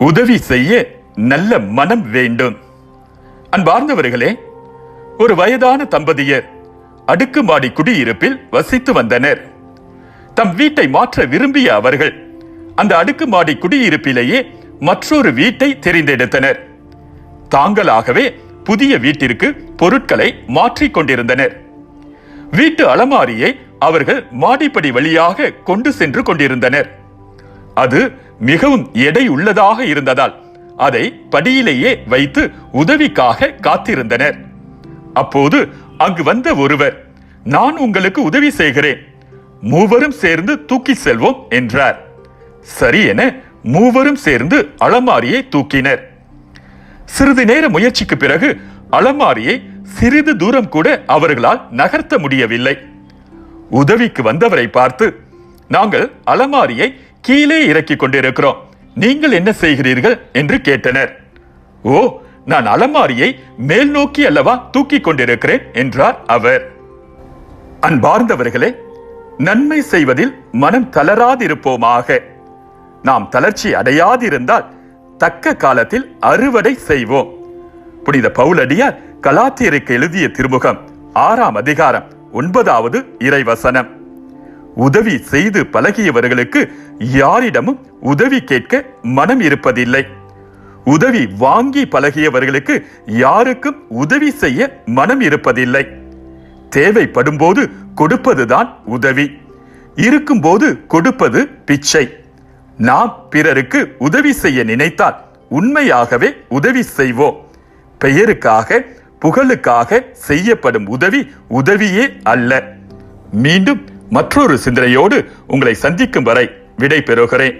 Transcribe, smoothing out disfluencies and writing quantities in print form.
உதவி செய்ய நல்ல மனம் வேண்டும். அன்பார்ந்தவர்களே, ஒரு வயதான தம்பதியர் அடுக்குமாடி குடியிருப்பில் வசித்து வந்தனர். தம் வீட்டை மாற்ற விரும்பிய அவர்கள் அந்த அடுக்குமாடி குடியிருப்பிலேயே மற்றொரு வீட்டை தெரிந்தெடுத்தனர். தாங்களாகவே புதிய வீட்டிற்கு பொருட்களை மாற்றிக் கொண்டிருந்தனர். வீட்டு அலமாரியை அவர்கள் மாடிப்படி வழியாக கொண்டு சென்று கொண்டிருந்தனர். அது மிகவும் எடை உள்ளதாக இருந்ததால் அதை படியிலேயே வைத்து உதவிக்காக காத்திருந்தனர். அப்போது அங்கு வந்த ஒருவர், நான் உங்களுக்கு உதவி செய்கிறேன், மூவரும் சேர்ந்து தூக்கி செல்வோம் என்றார். சரி என மூவரும் சேர்ந்து அலமாரியை தூக்கினர். சிறிது நேர முயற்சிக்கு பிறகு அலமாரியை சிறிது தூரம் கூட அவர்களால் நகர்த்த முடியவில்லை. உதவிக்கு வந்தவரை பார்த்து, நாங்கள் அலமாரியை கீழே இறக்கிக் கொண்டிருக்கிறோம், நீங்கள் என்ன செய்கிறீர்கள் என்று கேட்டனர். ஓ, நான் அலமாரியை மேல் நோக்கி அல்லவா தூக்கிக் கொண்டிருக்கிறேன் என்றார் அவர். அன்பார்ந்தவர்களே, நன்மை செய்வதில் மனம் தளராதிருப்போமாக. நாம் தளர்ச்சி அடையாதிருந்தால் தக்க காலத்தில் அறுவடை செய்வோம். புனித பவுலடியார் கலாத்தியருக்கு எழுதிய திருமுகம் 6ஆம் அதிகாரம் 9வது இறைவசனம். உதவி செய்து பழகியவர்களுக்கு யாரிடமும் உதவி கேட்க மனம் இருப்பதில்லை. உதவி வாங்கி பழகியவர்களுக்கு யாருக்கும் உதவி செய்ய மனம் இருப்பதில்லை. தேவைப்படும் போது கொடுப்பதுதான் உதவி, இருக்கும்போது கொடுப்பது பிச்சை. நாம் பிறருக்கு உதவி செய்ய நினைத்தால் உண்மையாகவே உதவி செய்வோம். பெயருக்காக புகழுக்காக செய்யப்படும் உதவி உதவியே அல்ல. மீண்டும் மற்றொரு சிந்தனையோடு உங்களை சந்திக்கும் வரை விடை பெறுகிறேன்.